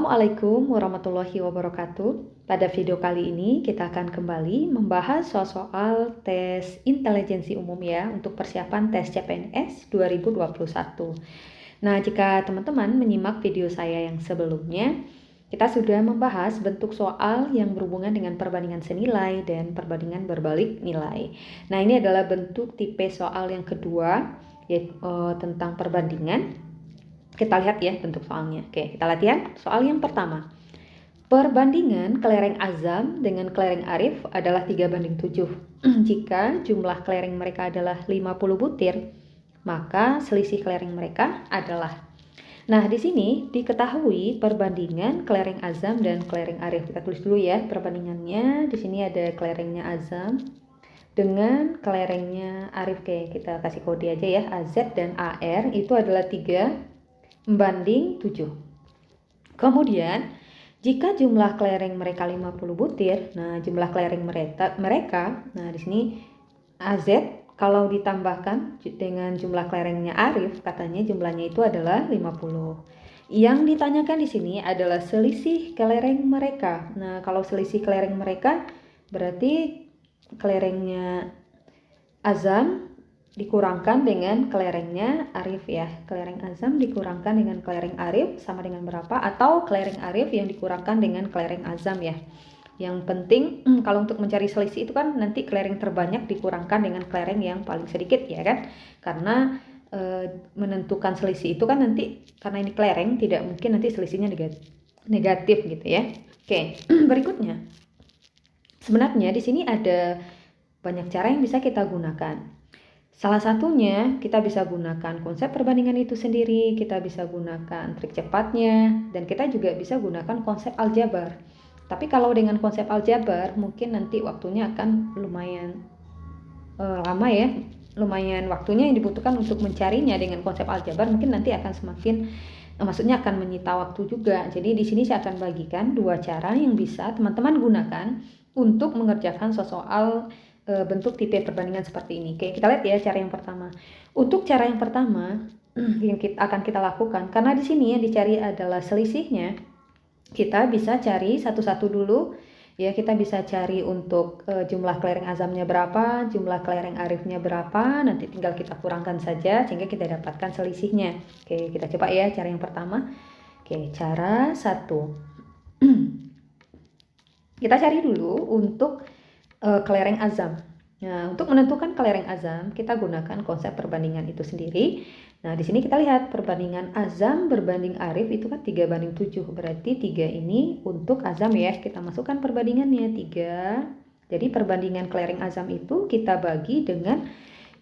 Assalamualaikum warahmatullahi wabarakatuh. Pada video kali ini kita akan kembali membahas soal tes intelijensi umum ya untuk persiapan tes CPNS 2021. Nah, jika teman-teman menyimak video saya yang sebelumnya, kita sudah membahas bentuk soal yang berhubungan dengan perbandingan senilai dan perbandingan berbalik nilai. Nah, ini adalah bentuk tipe soal yang kedua, yaitu tentang perbandingan. Kita lihat ya bentuk soalnya. Oke, kita latihan. Soal yang pertama. Perbandingan kelereng Azam dengan kelereng Arif adalah 3:7. Jika jumlah kelereng mereka adalah 50 butir, maka selisih kelereng mereka adalah. Nah, di sini diketahui perbandingan kelereng Azam dan kelereng Arif. Kita tulis dulu ya perbandingannya. Di sini ada kelerengnya Azam dengan kelerengnya Arif. Oke, kita kasih kode aja ya. AZ dan AR itu adalah 3:7. Kemudian jika jumlah kelereng mereka 50 butir, nah jumlah kelereng mereka, nah di sini AZ kalau ditambahkan dengan jumlah kelerengnya Arif, katanya jumlahnya itu adalah 50. Yang ditanyakan di sini adalah selisih kelereng mereka. Nah, kalau selisih kelereng mereka berarti kelerengnya Azam dikurangkan dengan kelerengnya Arif ya. Kelereng Azam dikurangkan dengan kelereng Arif sama dengan berapa? Atau kelereng Arif yang dikurangkan dengan kelereng Azam ya. Yang penting kalau untuk mencari selisih itu kan nanti kelereng terbanyak dikurangkan dengan kelereng yang paling sedikit ya kan. Karena menentukan selisih itu kan nanti karena ini kelereng tidak mungkin nanti selisihnya negatif gitu ya. Oke, berikutnya. Sebenarnya di sini ada banyak cara yang bisa kita gunakan. Salah satunya kita bisa gunakan konsep perbandingan itu sendiri, kita bisa gunakan trik cepatnya, dan kita juga bisa gunakan konsep aljabar. Tapi kalau dengan konsep aljabar mungkin nanti waktunya akan lumayan lama ya, lumayan waktunya yang dibutuhkan untuk mencarinya. Dengan konsep aljabar mungkin nanti akan semakin maksudnya akan menyita waktu juga. Jadi di sini saya akan bagikan dua cara yang bisa teman-teman gunakan untuk mengerjakan soal bentuk tipe perbandingan seperti ini. Oke, kita lihat ya cara yang pertama. Untuk cara yang pertama yang akan kita lakukan, karena di sini yang dicari adalah selisihnya, kita bisa cari satu-satu dulu. Ya, kita bisa cari untuk jumlah kelereng Azamnya berapa, jumlah kelereng Arifnya berapa, nanti tinggal kita kurangkan saja sehingga kita dapatkan selisihnya. Oke, kita coba ya cara yang pertama. Oke, cara 1. Kita cari dulu untuk kelereng Azam. Nah, untuk menentukan kelereng Azam, kita gunakan konsep perbandingan itu sendiri. Nah, di sini kita lihat perbandingan Azam berbanding Arif itu kan 3:7. Berarti 3 ini untuk Azam ya. Kita masukkan perbandingannya 3. Jadi perbandingan kelereng Azam itu kita bagi dengan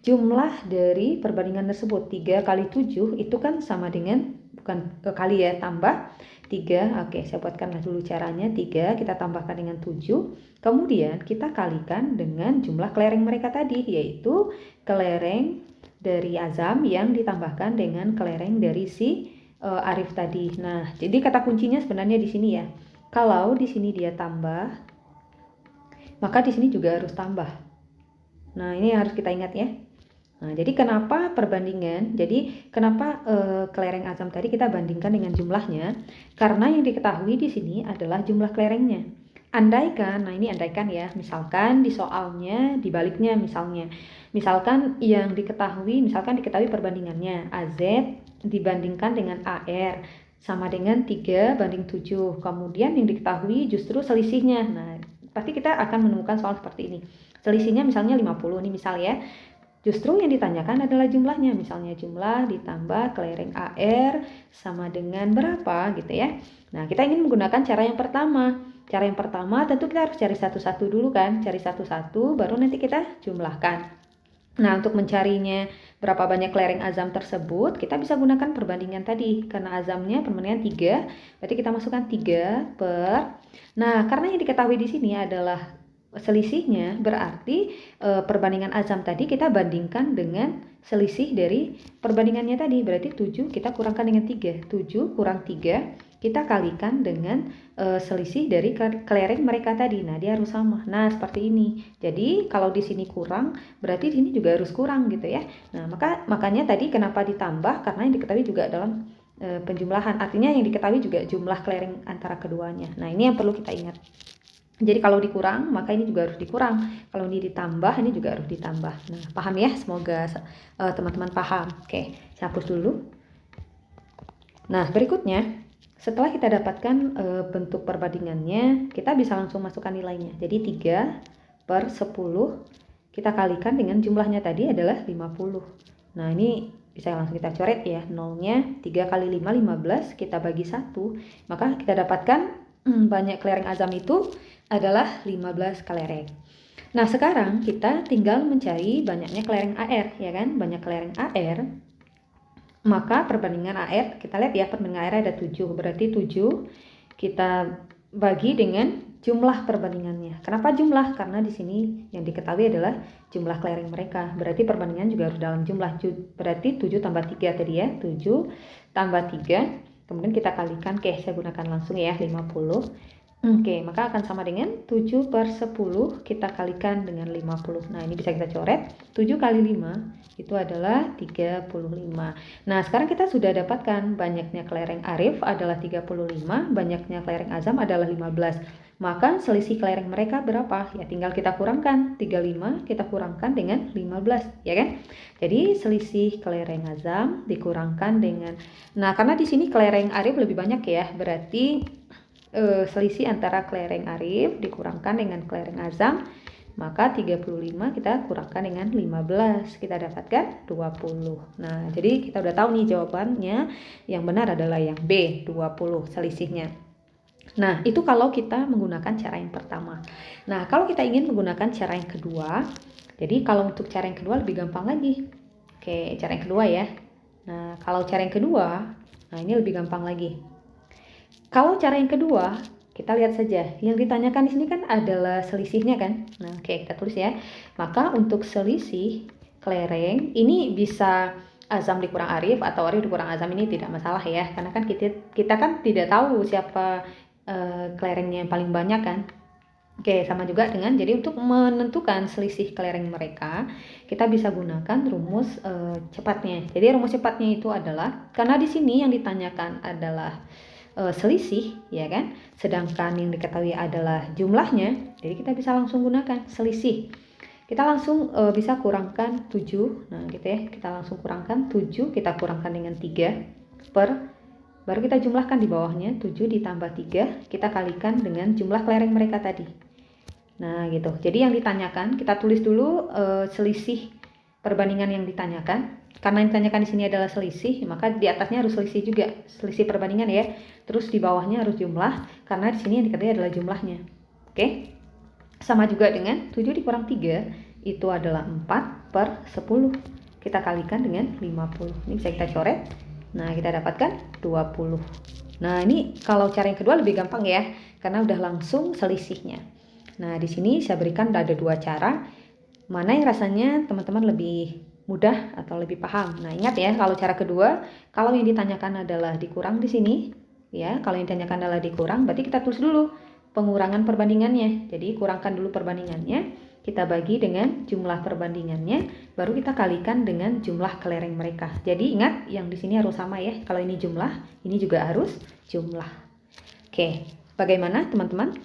jumlah dari perbandingan tersebut. 3 kali 7 itu kan sama dengan, bukan kali ya, tambah 3. Oke, saya buatkanlah dulu caranya. 3 kita tambahkan dengan 7. Kemudian kita kalikan dengan jumlah kelereng mereka tadi, yaitu kelereng dari Azam yang ditambahkan dengan kelereng dari si Arif tadi. Nah, jadi kata kuncinya sebenarnya di sini ya. Kalau di sini dia tambah, maka di sini juga harus tambah. Nah, ini harus kita ingat ya. Nah, jadi kenapa perbandingan? Jadi kenapa kelereng Azam tadi kita bandingkan dengan jumlahnya? Karena yang diketahui di sini adalah jumlah kelerengnya. Andaikan, nah ini andaikan ya, misalkan di soalnya dibaliknya misalnya. Misalkan yang diketahui perbandingannya AZ dibandingkan dengan AR sama dengan 3:7. Kemudian yang diketahui justru selisihnya. Nah, pasti kita akan menemukan soal seperti ini. Selisihnya misalnya 50 nih misal ya. Justru yang ditanyakan adalah jumlahnya, misalnya jumlah ditambah kelereng AR sama dengan berapa gitu ya. Nah, kita ingin menggunakan cara yang pertama. Cara yang pertama tentu kita harus cari satu-satu dulu kan, cari satu-satu baru nanti kita jumlahkan. Nah, untuk mencarinya berapa banyak kelereng Azam tersebut, kita bisa gunakan perbandingan tadi. Karena Azamnya perbandingan 3, berarti kita masukkan 3 per. Nah, karena yang diketahui di sini adalah selisihnya, berarti perbandingan Azam tadi kita bandingkan dengan selisih dari perbandingannya tadi. Berarti 7 kita kurangkan dengan 3. 7 kurang 3 kita kalikan dengan selisih dari kelereng mereka tadi. Nah, dia harus sama. Nah, seperti ini. Jadi, kalau di sini kurang, berarti di sini juga harus kurang gitu ya. Nah, makanya tadi kenapa ditambah? Karena yang diketahui juga dalam penjumlahan. Artinya yang diketahui juga jumlah kelereng antara keduanya. Nah, ini yang perlu kita ingat. Jadi kalau dikurang, maka ini juga harus dikurang. Kalau ini ditambah, ini juga harus ditambah. Nah, paham ya? Semoga teman-teman paham. Oke, saya hapus dulu. Nah, berikutnya, setelah kita dapatkan bentuk perbandingannya, kita bisa langsung masukkan nilainya. Jadi 3/10 kita kalikan dengan jumlahnya tadi adalah 50. Nah, ini bisa langsung kita coret ya. Nolnya 3 kali 5, 15. Kita bagi 1. Maka kita dapatkan banyak kelereng azam itu adalah 15 kelereng. Nah, sekarang kita tinggal mencari banyaknya kelereng AR, ya kan? Banyak kelereng AR. Maka perbandingan AR, kita lihat ya, perbandingan AR ada 7. Berarti 7 kita bagi dengan jumlah perbandingannya. Kenapa jumlah? Karena di sini yang diketahui adalah jumlah kelereng mereka. Berarti perbandingan juga harus dalam jumlah. Berarti 7 tambah 3 tadi ya. 7 tambah 3. Kemudian kita kalikan. Oke, saya gunakan langsung ya, 50. Oke, maka akan sama dengan 7/10 kita kalikan dengan 50. Nah, ini bisa kita coret. 7 kali 5 itu adalah 35. Nah, sekarang kita sudah dapatkan banyaknya kelereng Arif adalah 35, banyaknya kelereng Azam adalah 15. Maka selisih kelereng mereka berapa? Ya tinggal kita kurangkan. 35 kita kurangkan dengan 15, ya kan? Jadi selisih kelereng Azam dikurangkan dengan, nah karena di sini kelereng Arif lebih banyak ya, berarti selisih antara kelereng Arif dikurangkan dengan kelereng Azam, maka 35 kita kurangkan dengan 15, kita dapatkan 20. Nah, jadi kita udah tahu nih jawabannya, yang benar adalah yang B, 20 selisihnya. Nah, itu kalau kita menggunakan cara yang pertama. Nah, kalau kita ingin menggunakan cara yang kedua, jadi kalau untuk cara yang kedua lebih gampang lagi. Oke, cara yang kedua ya. Nah, kalau cara yang kedua, nah ini lebih gampang lagi. Kalau cara yang kedua, kita lihat saja. Yang ditanyakan di sini kan adalah selisihnya kan. Nah, oke, kita tulis ya. Maka untuk selisih kelereng ini bisa azam dikurang arif atau arif dikurang azam, ini tidak masalah ya. Karena kan kita kan tidak tahu siapa kelerengnya yang paling banyak kan. Oke, sama juga dengan, jadi untuk menentukan selisih kelereng mereka, kita bisa gunakan rumus cepatnya. Jadi rumus cepatnya itu adalah, karena di sini yang ditanyakan adalah selisih, ya kan? Sedangkan yang diketahui adalah jumlahnya, jadi kita bisa langsung gunakan selisih. Kita langsung bisa kurangkan 7, nah gitu ya, kita langsung kurangkan 7, kita kurangkan dengan 3 baru kita jumlahkan di bawahnya, 7 ditambah 3, kita kalikan dengan jumlah kelereng mereka tadi. Nah gitu, jadi yang ditanyakan, kita tulis dulu selisih perbandingan yang ditanyakan. Karena yang ditanyakan di sini adalah selisih, maka di atasnya harus selisih juga, selisih perbandingan ya. Terus di bawahnya harus jumlah, karena di sini yang diketahui adalah jumlahnya. Oke, sama juga dengan 7 dikurang 3, itu adalah 4/10. Kita kalikan dengan 50. Ini bisa kita coret. Nah, kita dapatkan 20. Nah, ini kalau cara yang kedua lebih gampang ya, karena udah langsung selisihnya. Nah, di sini saya berikan ada 2 cara. Mana yang rasanya teman-teman lebih mudah atau lebih paham. Nah, ingat ya, kalau cara kedua, kalau yang ditanyakan adalah dikurang di sini, ya, kalau yang ditanyakan adalah dikurang, berarti kita tulis dulu pengurangan perbandingannya. Jadi, kurangkan dulu perbandingannya, kita bagi dengan jumlah perbandingannya, baru kita kalikan dengan jumlah kelereng mereka. Jadi, ingat, yang di sini harus sama ya. Kalau ini jumlah, ini juga harus jumlah. Oke, bagaimana teman-teman?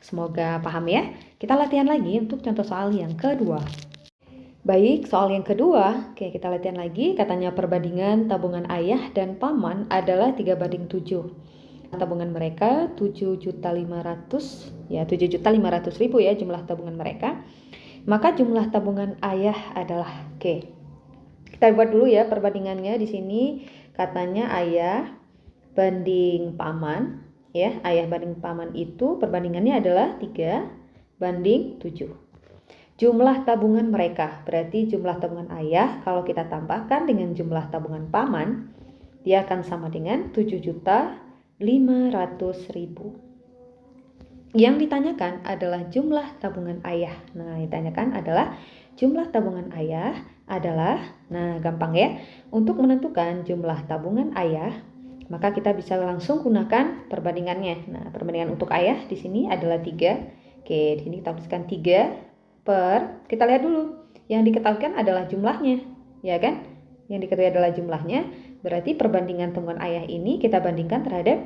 Semoga paham ya. Kita latihan lagi untuk contoh soal yang kedua. Baik, soal yang kedua, oke, kita latihan lagi. Katanya perbandingan tabungan ayah dan paman adalah 3/7. Tabungan mereka 7.500.000, ya 7.500.000 ya jumlah tabungan mereka. Maka jumlah tabungan ayah adalah, oke. Kita buat dulu ya perbandingannya di sini. Katanya ayah banding paman, ya. Ayah banding paman itu perbandingannya adalah 3/7. Jumlah tabungan mereka, berarti jumlah tabungan ayah kalau kita tambahkan dengan jumlah tabungan paman, dia akan sama dengan 7.500.000. Yang ditanyakan adalah jumlah tabungan ayah. Nah, yang ditanyakan adalah jumlah tabungan ayah adalah, nah gampang ya, untuk menentukan jumlah tabungan ayah, maka kita bisa langsung gunakan perbandingannya. Nah, perbandingan untuk ayah di sini adalah 3. Oke, di sini kita tuliskan 3 kita lihat dulu, yang diketahuikan adalah jumlahnya, ya kan? Yang diketahui adalah jumlahnya, Berarti perbandingan tabungan ayah ini kita bandingkan terhadap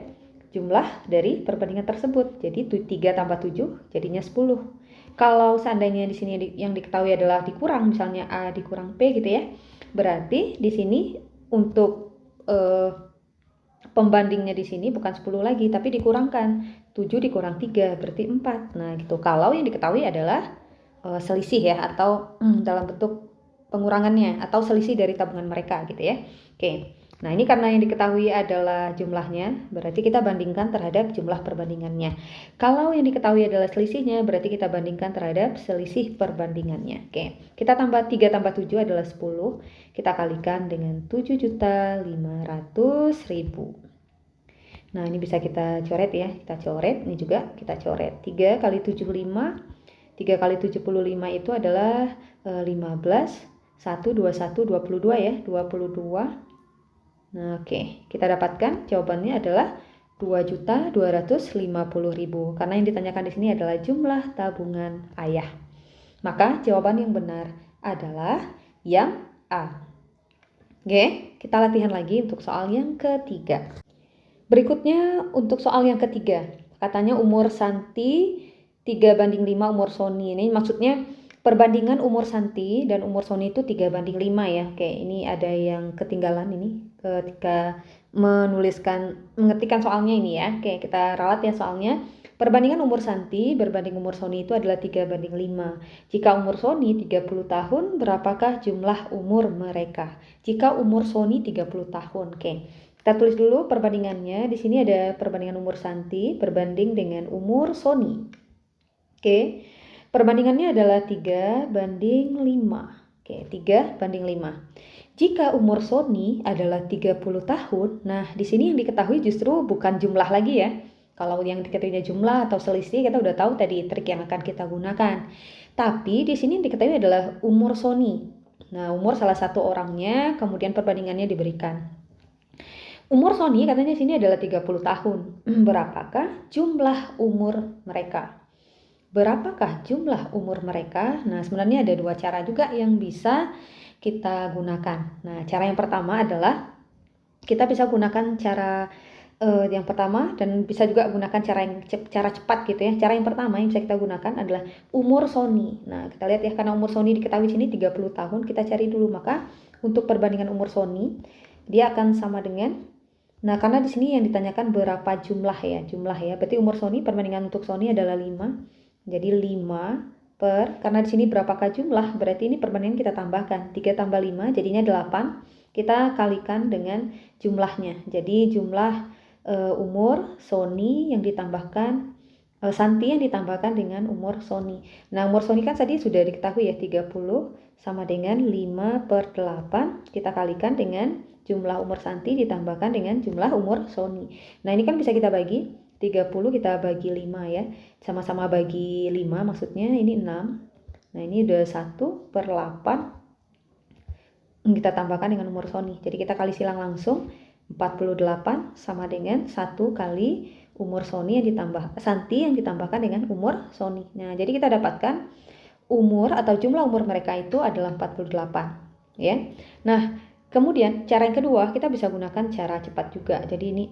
jumlah dari perbandingan tersebut. Jadi 3 tambah 7 jadinya 10. Kalau seandainya di sini yang diketahui adalah dikurang, misalnya A dikurang P gitu ya. Berarti di sini untuk pembandingnya di sini bukan 10 lagi, tapi dikurangkan. 7 dikurang 3 berarti 4. Nah, gitu. Kalau yang diketahui adalah selisih ya, atau dalam bentuk pengurangannya atau selisih dari tabungan mereka gitu ya. Oke. Nah, ini karena yang diketahui adalah jumlahnya, berarti kita bandingkan terhadap jumlah perbandingannya. Kalau yang diketahui adalah selisihnya, berarti kita bandingkan terhadap selisih perbandingannya. Oke, kita tambah 3 tambah 7 adalah 10. Kita kalikan dengan 7.500.000. Nah, ini bisa kita coret ya, kita coret, ini juga kita coret. 3 kali 75, 3 kali 75 itu adalah 15, 1, 21, 22 ya, 22. Nah, oke, kita dapatkan jawabannya adalah 2.250.000 karena yang ditanyakan di sini adalah jumlah tabungan ayah. Maka jawaban yang benar adalah yang A. Oke, kita latihan lagi untuk soal yang ketiga. Berikutnya untuk soal yang ketiga, katanya umur Santi 3/5 umur Sony. Ini maksudnya perbandingan umur Santi dan umur Sony itu 3/5 ya. Oke, ini ada yang ketinggalan ini ketika mengetikkan soalnya ini ya. Oke, kita ralat ya soalnya. Perbandingan umur Santi berbanding umur Sony itu adalah 3/5. Jika umur Sony 30 tahun, berapakah jumlah umur mereka? Jika umur Sony 30 tahun. Oke. Kita tulis dulu perbandingannya. Di sini ada perbandingan umur Santi berbanding dengan umur Sony. Oke. Perbandingannya adalah 3/5. Oke, 3/5. Jika umur Sony adalah 30 tahun, nah di sini yang diketahui justru bukan jumlah lagi ya. Kalau yang diketahui jumlah atau selisih kita udah tahu tadi trik yang akan kita gunakan. Tapi di sini yang diketahui adalah umur Sony. Nah, umur salah satu orangnya, kemudian perbandingannya diberikan. Umur Sony katanya sini adalah 30 tahun. Berapakah jumlah umur mereka? Berapakah jumlah umur mereka? Nah, sebenarnya ada dua cara juga yang bisa kita gunakan. Nah, cara yang pertama adalah kita bisa gunakan cara yang pertama dan bisa juga gunakan cara cepat gitu ya. Cara yang pertama yang bisa kita gunakan adalah umur Sony. Nah, kita lihat ya, karena umur Sony diketahui sini 30 tahun, kita cari dulu. Maka untuk perbandingan umur Sony, dia akan sama dengan, nah karena di sini yang ditanyakan berapa jumlah ya, berarti umur Sony, perbandingan untuk Sony adalah 5. Jadi 5 karena di sini berapakah jumlah, berarti ini perbandingan kita tambahkan. 3 tambah 5 jadinya 8. Kita kalikan dengan jumlahnya. Jadi jumlah umur Sony yang ditambahkan Santi yang ditambahkan dengan umur Sony. Nah, umur Sony kan tadi sudah diketahui ya, 30 sama dengan 5/8. Kita kalikan dengan jumlah umur Santi ditambahkan dengan jumlah umur Sony. Nah, ini kan bisa kita bagi. 30 kita bagi 5 ya. Sama-sama bagi 5 maksudnya ini 6. Nah, ini udah 1/8. Kita tambahkan dengan umur Sony. Jadi kita kali silang langsung. 48 sama dengan 1 kali umur Sony yang ditambah Santi yang ditambahkan dengan umur Sony. Nah, jadi kita dapatkan umur atau jumlah umur mereka itu adalah 48 ya. Nah, kemudian cara yang kedua kita bisa gunakan cara cepat juga. Jadi ini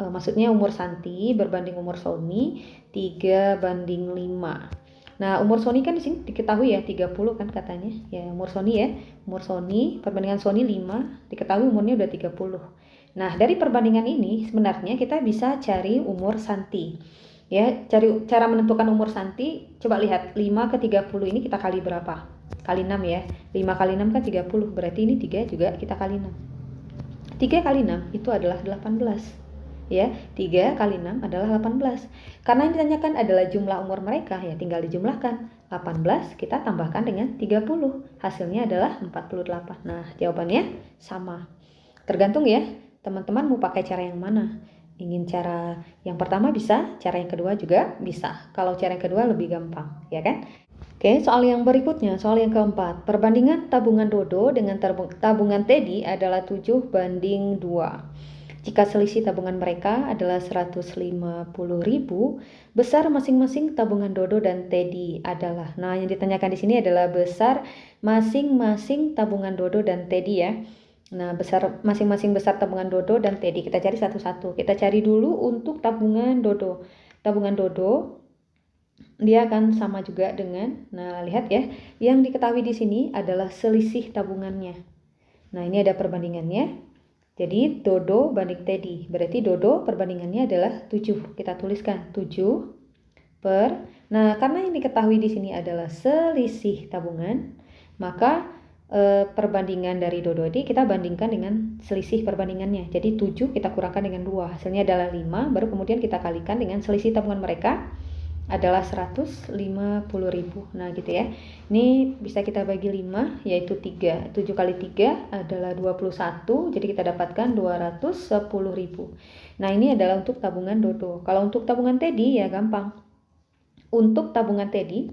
maksudnya umur Santi berbanding umur Sony 3/5. Nah, umur Sony kan di sini diketahui ya 30 kan katanya. Ya, umur Sony ya. Umur Sony perbandingan Sony 5, diketahui umurnya udah 30. Nah, dari perbandingan ini sebenarnya kita bisa cari umur Santi. Ya, cara menentukan umur Santi, coba lihat 5 ke 30 ini kita kali berapa? Kali 6 ya. 5 kali 6 kan 30, berarti ini 3 juga kita kali 6. 3 kali 6 itu adalah 18. Ya, 3 kali 6 adalah 18. Karena yang ditanyakan adalah jumlah umur mereka, ya tinggal dijumlahkan. 18 kita tambahkan dengan 30. Hasilnya adalah 48. Nah, jawabannya sama. Tergantung ya, teman-teman mau pakai cara yang mana. Ingin cara yang pertama bisa, cara yang kedua juga bisa. Kalau cara yang kedua lebih gampang, ya kan? Oke, soal yang berikutnya, soal yang keempat. Perbandingan tabungan Dodo dengan tabungan Teddy adalah 7/2. Jika selisih tabungan mereka adalah 150.000, besar masing-masing tabungan Dodo dan Teddy adalah. Nah, yang ditanyakan di sini adalah besar masing-masing tabungan Dodo dan Teddy ya. Nah, masing-masing besar tabungan Dodo dan Teddy. Kita cari satu-satu. Kita cari dulu untuk tabungan Dodo. Tabungan Dodo dia akan sama juga dengan, nah lihat ya, yang diketahui di sini adalah selisih tabungannya. Nah, ini ada perbandingannya. Jadi Dodo banding Teddy. Berarti Dodo perbandingannya adalah 7. Kita tuliskan 7 per. Nah, karena yang diketahui di sini adalah selisih tabungan, maka perbandingan dari Dodo ini kita bandingkan dengan selisih perbandingannya. Jadi 7 kita kurangkan dengan 2. Hasilnya adalah 5. Baru kemudian kita kalikan dengan selisih tabungan mereka adalah 150.000. Nah gitu ya, ini bisa kita bagi 5, yaitu 3. 7 kali 3 adalah 21, jadi kita dapatkan 210.000. Nah ini adalah untuk tabungan Dodo. Kalau untuk tabungan Teddy ya gampang. Untuk tabungan Teddy,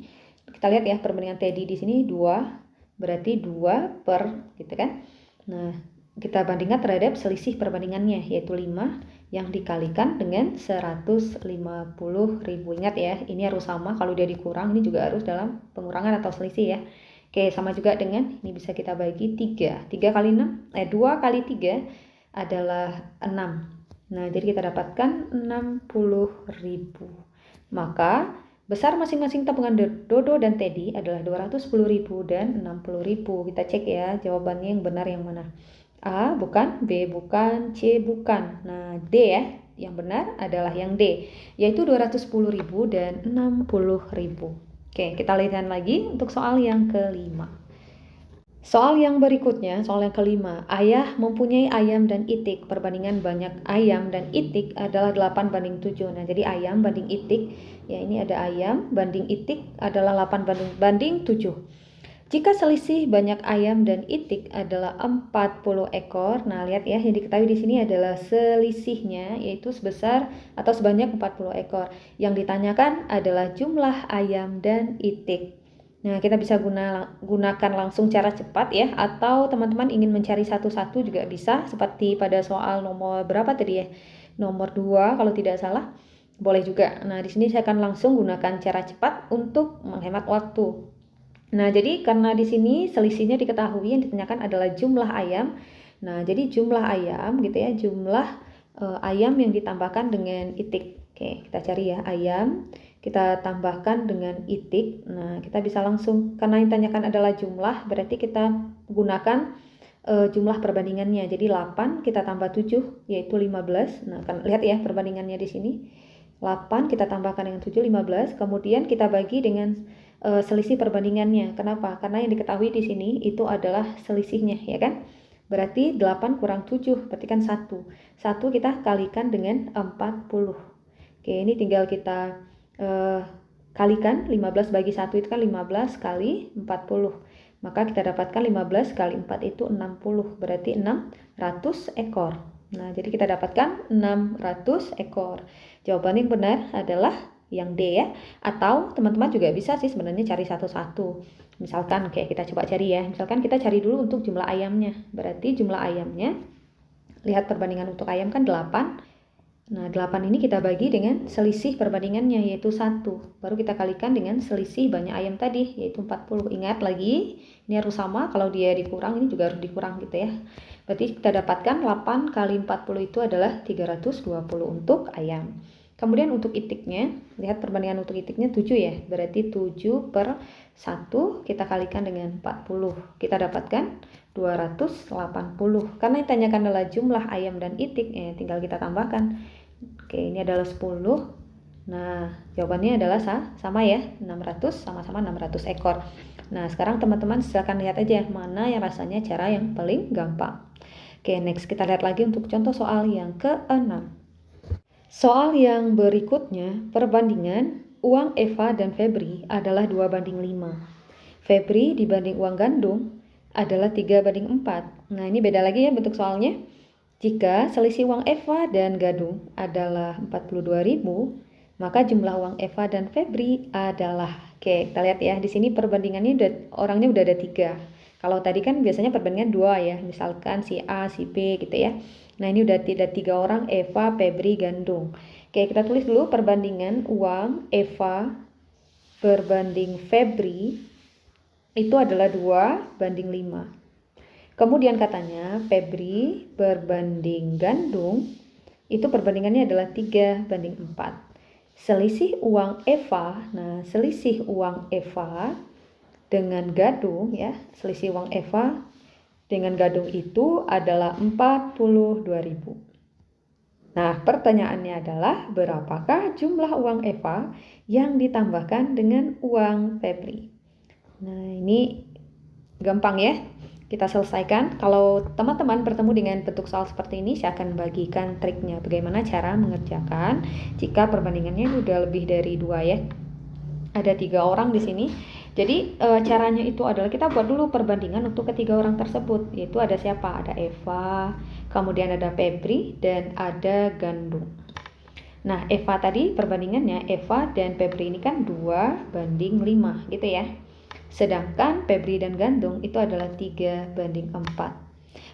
kita lihat ya perbandingan Teddy di sini 2, berarti 2 per gitu kan. Nah kita bandingkan terhadap selisih perbandingannya, yaitu 5 yang dikalikan dengan 150.000. Ingat ya, ini harus sama, kalau dia dikurang ini juga harus dalam pengurangan atau selisih ya. Oke, sama juga dengan ini bisa kita bagi 3. 2 kali 3 adalah 6. Nah, jadi kita dapatkan 60.000. Maka besar masing-masing tabungan Dodo dan Teddy adalah 210.000 dan 60.000. Kita cek ya jawabannya yang benar yang mana. A bukan, B bukan, C bukan. Nah, D ya, yang benar adalah yang D, yaitu 210.000 dan 60.000. Oke, kita lihat lagi untuk soal yang kelima. Soal yang berikutnya, soal yang kelima. Ayah mempunyai ayam dan itik. Perbandingan banyak ayam dan itik adalah 8:7. Nah, jadi ayam banding itik, ya ini ada ayam banding itik adalah 8 banding 7. Jika selisih banyak ayam dan itik adalah 40 ekor. Nah, lihat ya, yang diketahui di sini adalah selisihnya yaitu sebesar atau sebanyak 40 ekor. Yang ditanyakan adalah jumlah ayam dan itik. Nah, kita bisa gunakan langsung cara cepat ya, atau teman-teman ingin mencari satu-satu juga bisa, seperti pada soal nomor berapa tadi ya? Nomor 2 kalau tidak salah. Boleh juga. Nah, di sini saya akan langsung gunakan cara cepat untuk menghemat waktu. Nah, jadi karena di sini selisihnya diketahui, yang ditanyakan adalah jumlah ayam. Nah, jadi jumlah ayam gitu ya, jumlah ayam yang ditambahkan dengan itik. Oke, kita cari ya ayam, kita tambahkan dengan itik. Nah, kita bisa langsung, karena yang ditanyakan adalah jumlah, berarti kita gunakan jumlah perbandingannya. Jadi 8 kita tambah 7 yaitu 15. Nah, kan lihat ya perbandingannya di sini. 8 kita tambahkan dengan 7, 15. Kemudian kita bagi dengan selisih perbandingannya. Kenapa? Karena yang diketahui di sini itu adalah selisihnya, ya kan? Berarti 8 kurang 7, berarti kan 1. 1 kita kalikan dengan 40. Oke, ini tinggal kita kalikan, 15 bagi 1 itu kan 15 kali 40. Maka kita dapatkan 15 kali 4 itu 60, berarti 600 ekor. Nah, jadi kita dapatkan 600 ekor. Jawaban yang benar adalah yang D ya. Atau teman-teman juga bisa sih sebenarnya cari satu-satu. Misalkan kayak kita coba cari ya. Misalkan kita cari dulu untuk jumlah ayamnya. Berarti jumlah ayamnya, lihat perbandingan untuk ayam kan 8. Nah, 8 ini kita bagi dengan selisih perbandingannya yaitu 1. Baru kita kalikan dengan selisih banyak ayam tadi yaitu 40. Ingat lagi, ini harus sama, kalau dia dikurang ini juga harus dikurang gitu ya. Berarti kita dapatkan 8 kali 40 itu adalah 320 untuk ayam. Kemudian untuk itiknya, lihat perbandingan untuk itiknya 7 ya. Berarti 7 per 1 kita kalikan dengan 40. Kita dapatkan 280. Karena yang ditanyakan adalah jumlah ayam dan itik, tinggal kita tambahkan. Oke, ini adalah 10. Nah, jawabannya adalah sama ya, 600, sama-sama 600 ekor. Nah, sekarang teman-teman silakan lihat aja mana yang rasanya cara yang paling gampang. Oke, next kita lihat lagi untuk contoh soal yang ke-6. Soal yang berikutnya, perbandingan uang Eva dan Febri adalah 2:5. Febri dibanding uang gandum adalah 3:4. Nah, ini beda lagi ya bentuk soalnya. Jika selisih uang Eva dan Gadung adalah 42.000, maka jumlah uang Eva dan Febri adalah, oke, kita lihat ya, di sini perbandingannya orangnya udah ada 3. Kalau tadi kan biasanya perbandingan 2 ya, misalkan si A, si B gitu ya. Nah, ini udah tidak 3 orang, Eva, Febri, Gandung. Oke, kita tulis dulu perbandingan uang Eva berbanding Febri itu adalah 2:5. Kemudian katanya Febri berbanding Gandung, itu perbandingannya adalah 3:4. Selisih uang Eva, nah selisih uang Eva dengan Gadung ya, selisih uang Eva dengan Gadung itu adalah 42.000. Nah, pertanyaannya adalah berapakah jumlah uang Eva yang ditambahkan dengan uang Febri? Nah, ini gampang ya. Kita selesaikan. Kalau teman-teman bertemu dengan bentuk soal seperti ini, saya akan bagikan triknya. Bagaimana cara mengerjakan jika perbandingannya sudah lebih dari 2 ya. Ada 3 orang di sini. Jadi caranya itu adalah kita buat dulu perbandingan untuk ketiga orang tersebut. Yaitu ada siapa? Ada Eva, kemudian ada Febri, dan ada Gandung. Nah, Eva tadi perbandingannya, Eva dan Febri ini kan 2:5 gitu ya. Sedangkan Febri dan Gandung itu adalah 3:4.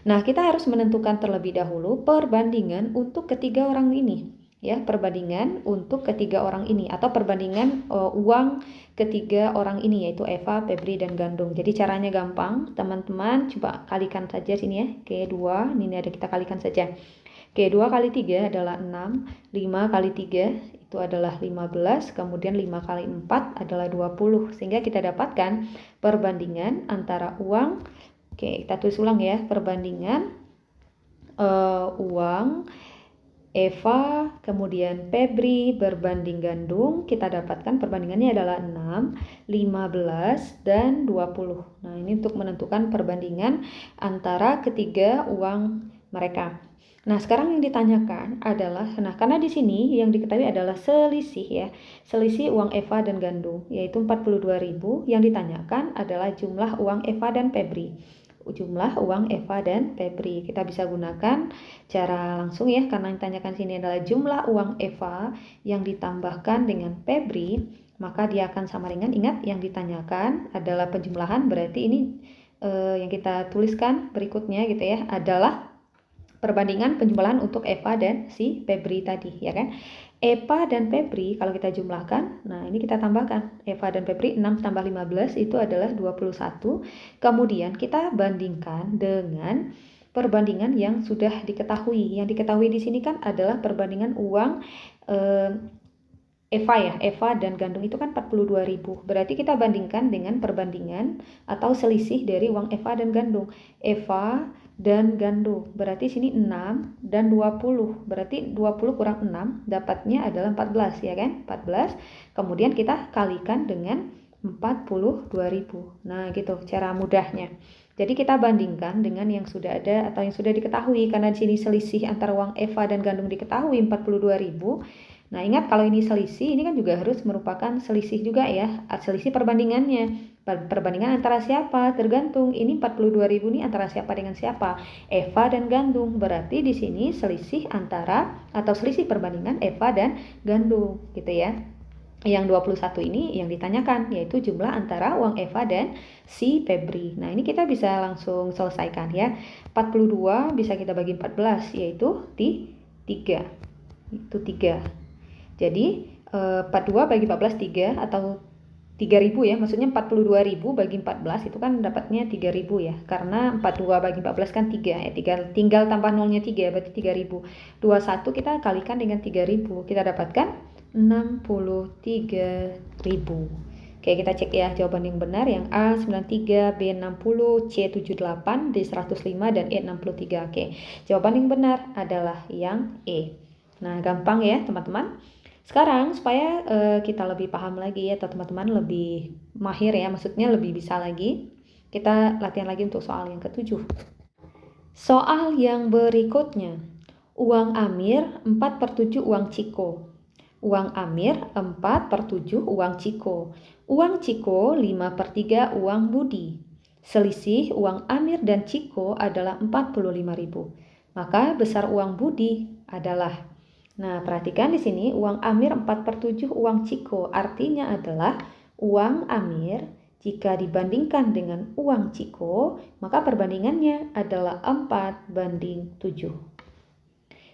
Nah, kita harus menentukan terlebih dahulu perbandingan untuk ketiga orang ini. Ya, perbandingan untuk ketiga orang ini atau perbandingan uang ketiga orang ini yaitu Eva, Febri, dan Gandung. Jadi caranya gampang, teman-teman coba kalikan saja sini ya. Oke, 2, ini ada kita kalikan saja. Oke, 2 kali 3 adalah 6, 5 kali 3 itu adalah 15, kemudian 5 kali 4 adalah 20. Sehingga kita dapatkan perbandingan antara uang, oke kita tulis ulang ya, perbandingan uang Eva, kemudian Febri berbanding Gandung, kita dapatkan perbandingannya adalah 6, 15, dan 20. Nah, ini untuk menentukan perbandingan antara ketiga uang mereka. Nah, sekarang yang ditanyakan adalah, nah karena di sini yang diketahui adalah selisih ya, selisih uang Eva dan Gandung, yaitu 42.000, yang ditanyakan adalah jumlah uang Eva dan Febri. Jumlah uang Eva dan Febri. Kita bisa gunakan cara langsung ya, karena yang ditanyakan sini adalah jumlah uang Eva yang ditambahkan dengan Febri, maka dia akan sama dengan, ingat yang ditanyakan adalah penjumlahan, berarti ini yang kita tuliskan berikutnya gitu ya, adalah perbandingan penjumlahan untuk Eva dan si Febri tadi ya kan. Eva dan Febri kalau kita jumlahkan, nah ini kita tambahkan Eva dan Febri, 6 tambah 15 itu adalah 21. Kemudian kita bandingkan dengan perbandingan yang sudah diketahui. Yang diketahui di sini kan adalah perbandingan uang Eva ya, Eva dan Gandung itu kan 42.000. Berarti kita bandingkan dengan perbandingan atau selisih dari uang Eva dan Gandung. Eva dan Gandung, berarti sini 6 dan 20. Berarti 20 kurang 6 dapatnya adalah 14 ya kan? 14. Kemudian kita kalikan dengan 42.000. Nah, gitu cara mudahnya. Jadi kita bandingkan dengan yang sudah ada atau yang sudah diketahui, karena di sini selisih antara uang Eva dan Gandung diketahui 42.000. Nah, ingat kalau ini selisih, ini kan juga harus merupakan selisih juga ya, selisih perbandingannya. Perbandingan antara siapa? Tergantung. Ini 42.000 ini antara siapa dengan siapa? Eva dan Gandung. Berarti di sini selisih antara atau selisih perbandingan Eva dan Gandung, gitu ya. Yang 21 ini yang ditanyakan, yaitu jumlah antara uang Eva dan si Febri. Nah, ini kita bisa langsung selesaikan ya. 42 bisa kita bagi 14, yaitu di 3. Itu 3. Jadi 42 bagi 14 3 atau 3.000 ya, maksudnya 42.000 bagi 14 itu kan dapatnya 3.000 ya, karena 42 bagi 14 kan 3 ya, tinggal tambah nolnya 3 berarti 3.000. 21 kita kalikan dengan 3.000, kita dapatkan 63.000. Oke, kita cek ya jawaban yang benar, yang A 93, B 60, C 78, D 105, dan E 63. Oke, jawaban yang benar adalah yang E. Nah, gampang ya teman-teman. Sekarang supaya kita lebih paham lagi ya, atau teman-teman lebih mahir ya, maksudnya lebih bisa lagi, kita latihan lagi untuk soal yang ke-7. Soal yang berikutnya, uang Amir 4/7 uang Ciko. Uang Amir 4/7 uang Ciko. Uang Ciko 5/3 uang Budi. Selisih uang Amir dan Ciko adalah 45.000. Maka besar uang Budi adalah, nah, perhatikan di sini uang Amir 4/7 uang Ciko, artinya adalah uang Amir jika dibandingkan dengan uang Ciko, maka perbandingannya adalah 4/7.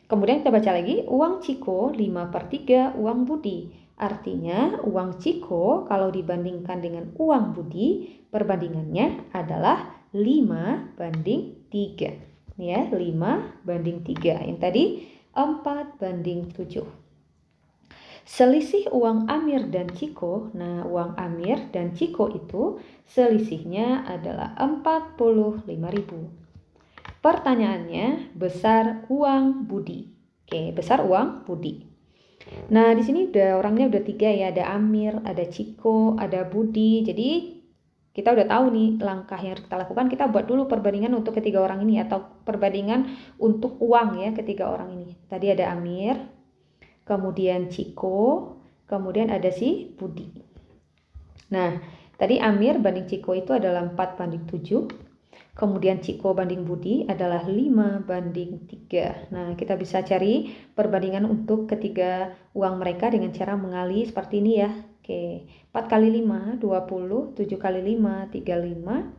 Kemudian kita baca lagi, uang Ciko 5/3 uang Budi, artinya uang Ciko kalau dibandingkan dengan uang Budi, perbandingannya adalah 5:3. Ya, 5:3. Yang tadi 4:7. Selisih uang Amir dan Ciko. Nah, uang Amir dan Ciko itu selisihnya adalah 45.000. Pertanyaannya, besar uang Budi. Oke, besar uang Budi. Nah, di sini orangnya udah 3 ya, ada Amir, ada Ciko, ada Budi. Jadi kita udah tahu nih langkah yang harus kita lakukan. Kita buat dulu perbandingan untuk ketiga orang ini atau perbandingan untuk uang ya ketiga orang ini. Tadi ada Amir, kemudian Ciko, kemudian ada si Budi. Nah, tadi Amir banding Ciko itu adalah 4:7. Kemudian Ciko banding Budi adalah 5:3. Nah, kita bisa cari perbandingan untuk ketiga uang mereka dengan cara mengali seperti ini ya. Oke, 4 kali 5, 20, 7 kali 5, 35.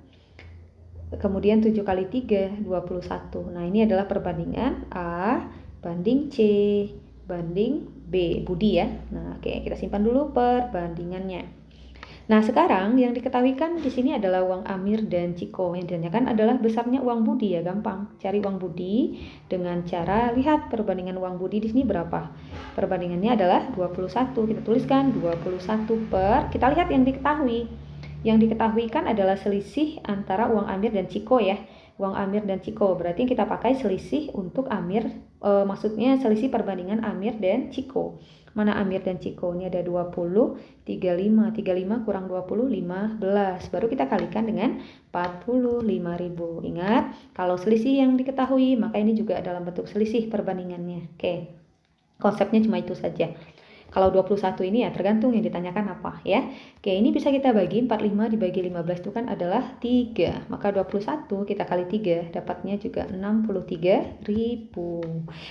Kemudian 7 kali 3, 21. Nah, ini adalah perbandingan A banding C banding B, Budi ya. Nah, oke, kita simpan dulu perbandingannya. Nah, sekarang yang diketahuikan di sini adalah uang Amir dan Ciko. Yang ditanyakan adalah besarnya uang Budi ya, gampang. Cari uang Budi dengan cara lihat perbandingan uang Budi di sini berapa. Perbandingannya adalah 21. Kita tuliskan 21 per, kita lihat yang diketahui. Yang diketahuikan adalah selisih antara uang Amir dan Ciko ya. Uang Amir dan Ciko, berarti kita pakai selisih untuk Amir, maksudnya selisih perbandingan Amir dan Ciko. Mana Amir dan Ciko? Ini ada 20, 35, 35 kurang 20, 15. Baru kita kalikan dengan 45.000. Ingat, kalau selisih yang diketahui, maka ini juga dalam bentuk selisih perbandingannya. Oke, konsepnya cuma itu saja. Kalau 21 ini ya tergantung yang ditanyakan apa ya. Oke, ini bisa kita bagi 45 dibagi 15 itu kan adalah 3. Maka 21 kita kali 3 dapatnya juga 63.000.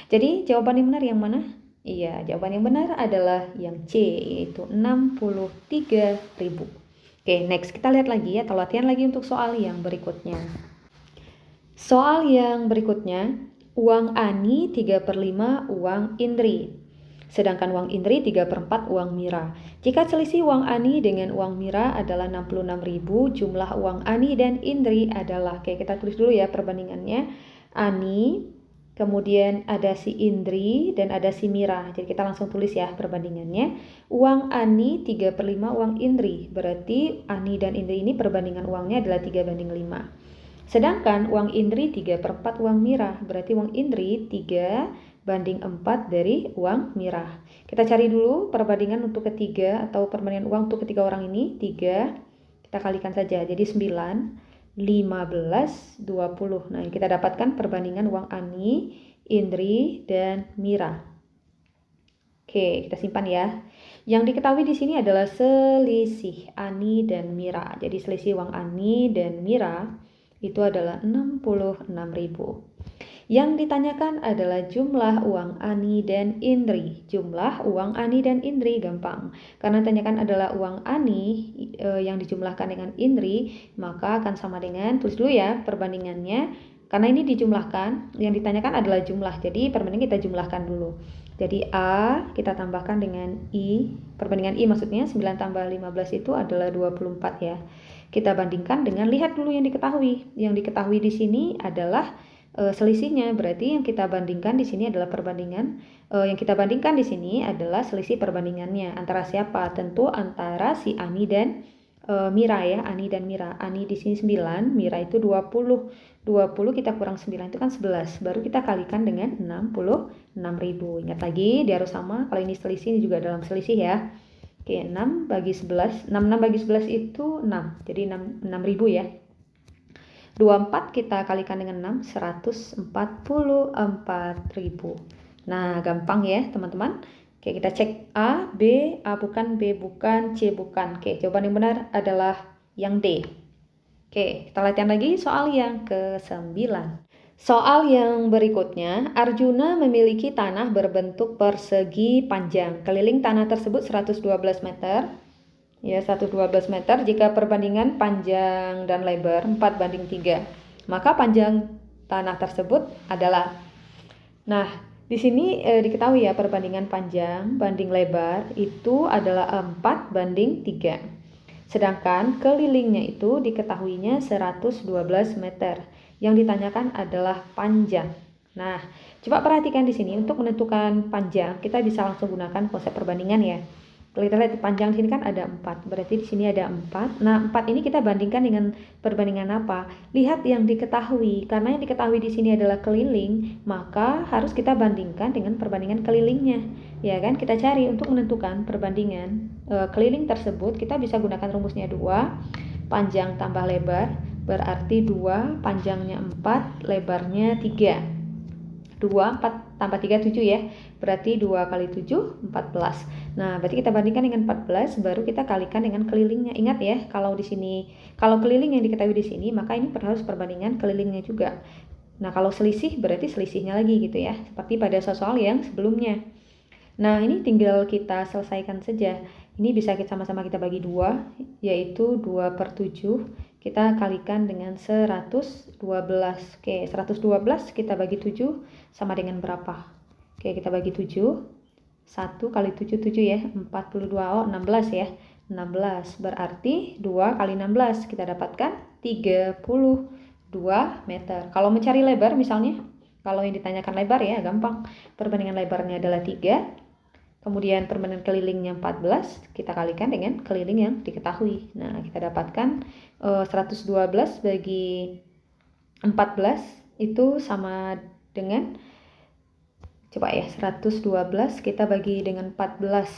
Jadi jawaban yang benar yang mana? Iya, jawaban yang benar adalah yang C, yaitu 63.000. Oke, next kita lihat lagi ya, atau latihan lagi untuk soal yang berikutnya. Soal yang berikutnya, uang Ani 3/5 uang Indri. Sedangkan uang Indri 3/4 uang Mira. Jika selisih uang Ani dengan uang Mira adalah 66.000, jumlah uang Ani dan Indri adalah, oke kita tulis dulu ya perbandingannya. Ani, kemudian ada si Indri dan ada si Mira. Jadi kita langsung tulis ya perbandingannya. Uang Ani 3/5 uang Indri. Berarti Ani dan Indri ini perbandingan uangnya adalah 3/5. Sedangkan uang Indri 3/4 uang Mira. Berarti uang Indri 3/4 dari uang Mira. Kita cari dulu perbandingan untuk ketiga atau perbandingan uang untuk ketiga orang ini. 3 kita kalikan saja. Jadi 9, 15, 20. Nah, kita dapatkan perbandingan uang Ani, Indri, dan Mira. Oke, kita simpan ya. Yang diketahui di sini adalah selisih Ani dan Mira. Jadi selisih uang Ani dan Mira itu adalah 66.000. Yang ditanyakan adalah jumlah uang Ani dan Indri. Jumlah uang Ani dan Indri gampang. Karena tanyakan adalah uang Ani yang dijumlahkan dengan Indri, maka akan sama dengan, tulis dulu ya perbandingannya. Karena ini dijumlahkan, yang ditanyakan adalah jumlah. Jadi perbandingan kita jumlahkan dulu. Jadi A kita tambahkan dengan I. Perbandingan I maksudnya 9 tambah 15 itu adalah 24 ya. Kita bandingkan dengan, lihat dulu yang diketahui. Yang diketahui di sini adalah selisihnya. Berarti yang kita bandingkan di sini adalah perbandingan, yang kita bandingkan di sini adalah selisih perbandingannya antara siapa? Tentu antara si Ani dan Mira ya, Ani dan Mira. Ani di sini 9, Mira itu 20. 20 kita kurang 9 itu kan 11. Baru kita kalikan dengan 66.000. Ingat lagi, dia harus sama. Kalau ini selisih, ini juga dalam selisih ya. Oke, 6 bagi 11. 66 bagi 11 itu 6. Jadi 6.000 ya. 24 kita kalikan dengan 6, 144.000. Nah, gampang ya teman-teman. Oke, kita cek A bukan, B bukan, C bukan. Oke, jawaban yang benar adalah yang D. Oke, kita latihan lagi soal yang ke-9. Soal yang berikutnya, Arjuna memiliki tanah berbentuk persegi panjang. Keliling tanah tersebut 112 meter. Ya, 112 meter jika perbandingan panjang dan lebar 4/3. Maka panjang tanah tersebut adalah, nah di sini diketahui ya perbandingan panjang banding lebar itu adalah 4/3. Sedangkan kelilingnya itu diketahuinya 112 meter. Yang ditanyakan adalah panjang. Nah, coba perhatikan di sini untuk menentukan panjang, kita bisa langsung gunakan konsep perbandingan ya. Kalau kita lihat panjang di sini kan ada 4, berarti di sini ada 4. Nah, 4 ini kita bandingkan dengan perbandingan apa? Lihat yang diketahui. Karena yang diketahui di sini adalah keliling, maka harus kita bandingkan dengan perbandingan kelilingnya. Ya kan? Kita cari untuk menentukan perbandingan keliling tersebut, kita bisa gunakan rumusnya 2, panjang tambah lebar, berarti 2, panjangnya 4, lebarnya 3. 2, 4 tambah 3, 7 ya. Berarti 2 kali 7, 14. Nah, berarti kita bandingkan dengan 14, baru kita kalikan dengan kelilingnya. Ingat ya, kalau di sini, kalau keliling yang diketahui di sini, maka ini harus perbandingan kelilingnya juga. Nah, kalau selisih, berarti selisihnya lagi gitu ya. Seperti pada soal yang sebelumnya. Nah, ini tinggal kita selesaikan saja. Ini bisa sama-sama kita bagi 2, yaitu 2/7. Kita kalikan dengan 112. Oke, 112 kita bagi 7 sama dengan berapa? Oke, kita bagi 7. 1 kali 7, 7 ya. 42, 16 ya. 16 berarti 2 kali 16. Kita dapatkan 32 meter. Kalau mencari lebar misalnya, kalau yang ditanyakan lebar ya gampang. Perbandingan lebarnya adalah 3. Kemudian perbandingan kelilingnya 14, kita kalikan dengan keliling yang diketahui. Nah, kita dapatkan 112 bagi 14 itu sama dengan, coba ya, 112 kita bagi dengan 14,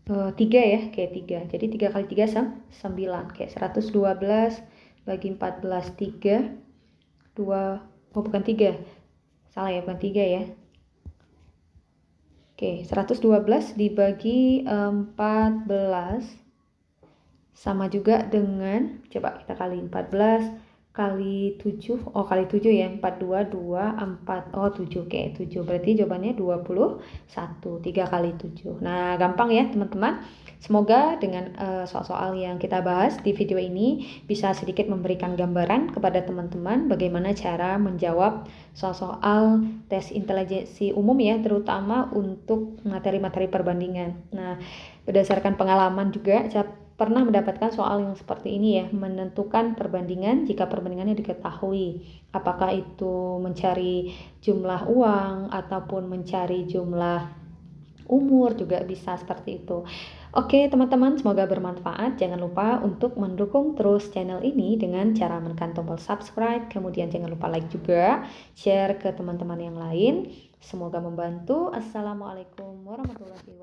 3 ya, kayak 3. Jadi 3 kali 3 9. Kayak 112 bagi 14, 3. 2, oh bukan 3. Salah ya, bukan 3 ya. Oke, 112 dibagi 14 sama juga dengan, coba kita kali 14 kali 7, oh kali 7 ya, 42, 2, 4, oh 7, oke 7, berarti jawabannya 21, 3 kali 7. Nah, gampang ya teman-teman. Semoga dengan soal-soal yang kita bahas di video ini bisa sedikit memberikan gambaran kepada teman-teman bagaimana cara menjawab soal-soal tes intelijensi umum ya, terutama untuk materi-materi perbandingan. Nah, berdasarkan pengalaman juga, saya pernah mendapatkan soal yang seperti ini ya, menentukan perbandingan jika perbandingannya diketahui. Apakah itu mencari jumlah uang ataupun mencari jumlah umur, juga bisa seperti itu. Oke teman-teman, semoga bermanfaat. Jangan lupa untuk mendukung terus channel ini dengan cara menekan tombol subscribe. Kemudian jangan lupa like juga, share ke teman-teman yang lain. Semoga membantu. Assalamualaikum warahmatullahi wabarakatuh.